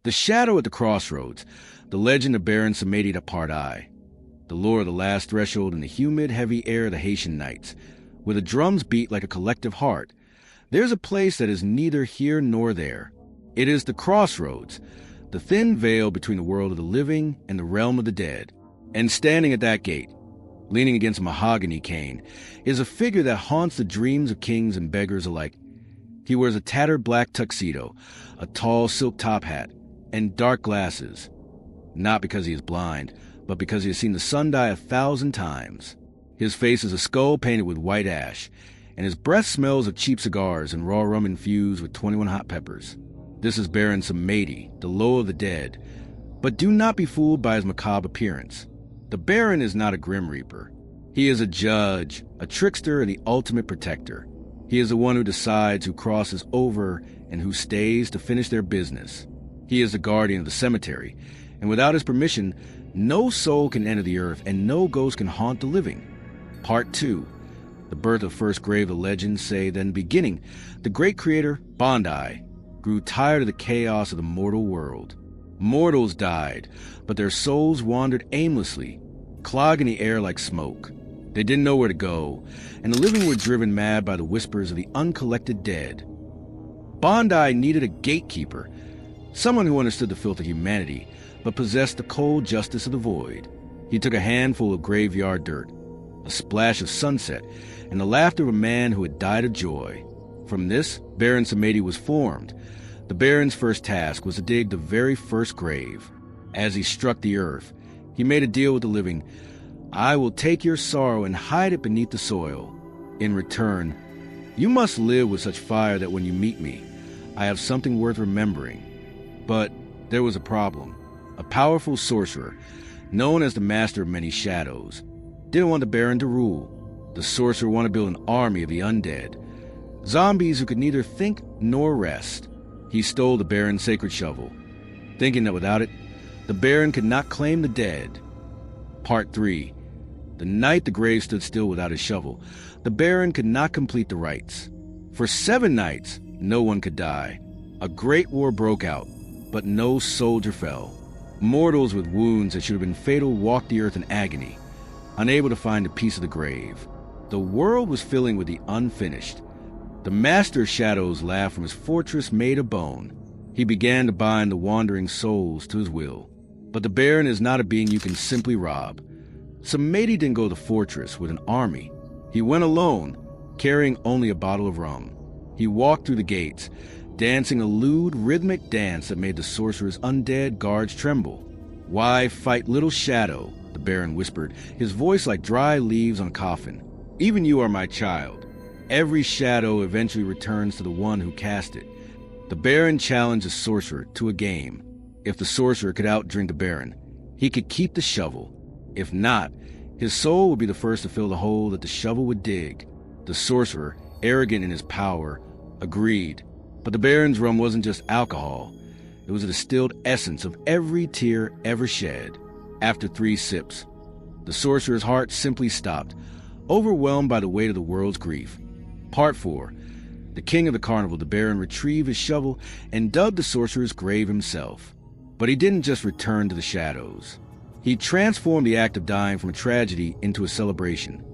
The Shadow at the Crossroads, the legend of Baron Samedi to Part I, the lore of the last threshold in the humid, heavy air of the Haitian nights, where the drums beat like a collective heart. There's a place that is neither here nor there. It is the Crossroads, the thin veil between the world of the living and the realm of the dead. And standing at that gate, leaning against a mahogany cane, is a figure that haunts the dreams of kings and beggars alike. He wears a tattered black tuxedo, a tall silk top hat, and dark glasses. Not because he is blind, but because he has seen the sun die 1,000 times. His face is a skull painted with white ash, and his breath smells of cheap cigars and raw rum infused with 21 hot peppers. This is Baron Samedi, the low of the dead. But do not be fooled by his macabre appearance. The Baron is not a Grim Reaper. He is a judge, a trickster, and the ultimate protector. He is the one who decides who crosses over and who stays to finish their business. He is the guardian of the cemetery, and without his permission, no soul can enter the earth and no ghost can haunt the living. Part 2. The birth of first grave, the legends say that in the beginning, the great creator, Bondi, grew tired of the chaos of the mortal world. Mortals died, but their souls wandered aimlessly, clogging the air like smoke. They didn't know where to go, and the living were driven mad by the whispers of the uncollected dead. Bondi needed a gatekeeper, someone who understood the filth of humanity, but possessed the cold justice of the void. He took a handful of graveyard dirt, a splash of sunset, and the laughter of a man who had died of joy. From this, Baron Samedi was formed. The Baron's first task was to dig the very first grave. As he struck the earth, he made a deal with the living. I will take your sorrow and hide it beneath the soil. In return, you must live with such fire that when you meet me, I have something worth remembering. But there was a problem. A powerful sorcerer, known as the Master of Many Shadows, didn't want the Baron to rule. The sorcerer wanted to build an army of the undead, zombies who could neither think nor rest. He stole the Baron's sacred shovel, thinking that without it, the Baron could not claim the dead. Part 3. The night the grave stood still without his shovel, the Baron could not complete the rites. For 7 nights, no one could die. A great war broke out, but no soldier fell. Mortals with wounds that should have been fatal walked the earth in agony, unable to find a piece of the grave. The world was filling with the unfinished. The Master of Shadows laughed from his fortress made of bone. He began to bind the wandering souls to his will. But the Baron is not a being you can simply rob. Samedi didn't go to the fortress with an army. He went alone, carrying only a bottle of rum. He walked through the gates, dancing a lewd, rhythmic dance that made the sorcerer's undead guards tremble. Why fight little shadow? The Baron whispered, his voice like dry leaves on a coffin. Even you are my child. Every shadow eventually returns to the one who cast it. The Baron challenged the sorcerer to a game. If the sorcerer could outdrink the Baron, he could keep the shovel. If not, his soul would be the first to fill the hole that the shovel would dig. The sorcerer, arrogant in his power, agreed. But the Baron's rum wasn't just alcohol. It was a distilled essence of every tear ever shed. After 3 sips, the sorcerer's heart simply stopped, overwhelmed by the weight of the world's grief. Part 4. The king of the carnival, the Baron, retrieved his shovel and dug the sorcerer's grave himself. But he didn't just return to the shadows. He transformed the act of dying from a tragedy into a celebration.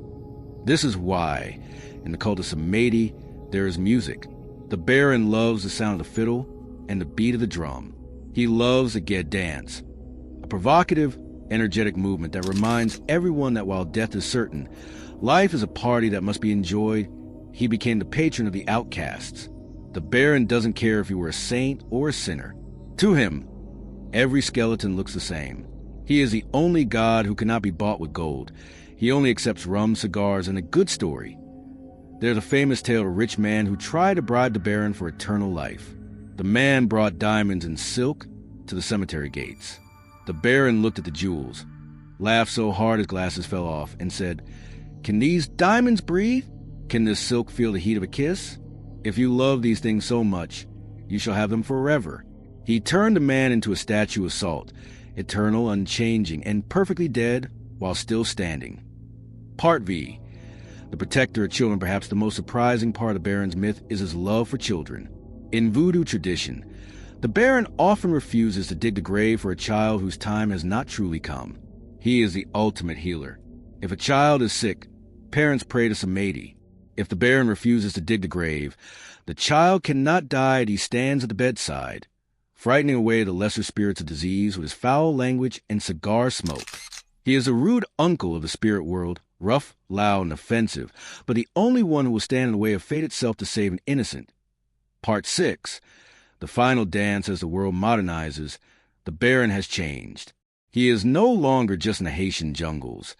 This is why, in the cult of Samedi, there is music. The Baron loves the sound of the fiddle and the beat of the drum. He loves the Ged dance, a provocative, energetic movement that reminds everyone that while death is certain, life is a party that must be enjoyed. He became the patron of the outcasts. The Baron doesn't care if you were a saint or a sinner. To him, every skeleton looks the same. He is the only god who cannot be bought with gold. He only accepts rum, cigars, and a good story. There's a famous tale of a rich man who tried to bribe the Baron for eternal life. The man brought diamonds and silk to the cemetery gates. The Baron looked at the jewels, laughed so hard his glasses fell off, and said, "Can these diamonds breathe? Can this silk feel the heat of a kiss? If you love these things so much, you shall have them forever." He turned the man into a statue of salt, eternal, unchanging, and perfectly dead while still standing. Part V. The protector of children, perhaps the most surprising part of the Baron's myth, is his love for children. In Voodoo tradition, The Baron often refuses to dig the grave for a child whose time has not truly come. He is the ultimate healer. If a child is sick, parents pray to Samedi. If the Baron refuses to dig the grave, the child cannot die and he stands at the bedside, frightening away the lesser spirits of disease with his foul language and cigar smoke. He is a rude uncle of the spirit world, rough, loud, and offensive, but the only one who will stand in the way of fate itself to save an innocent. Part 6. The final dance as the world modernizes. The Baron has changed. He is no longer just in the Haitian jungles.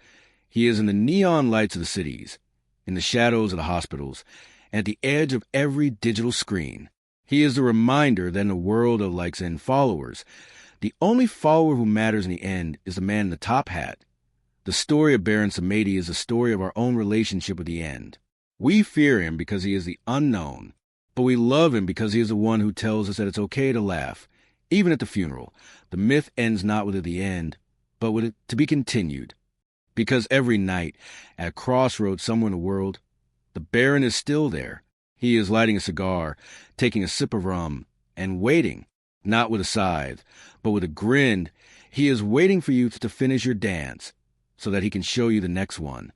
He is in the neon lights of the cities, in the shadows of the hospitals, and at the edge of every digital screen. He is the reminder that in a world of likes and followers, the only follower who matters in the end is the man in the top hat. The story of Baron Samedi is the story of our own relationship with the end. We fear him because he is the unknown, but we love him because he is the one who tells us that it's okay to laugh, even at the funeral. The myth ends not with the end, but with it to be continued. Because every night, at Crossroads somewhere in the world, the Baron is still there. He is lighting a cigar, taking a sip of rum, and waiting, not with a scythe, but with a grin. He is waiting for you to finish your dance, so that he can show you the next one.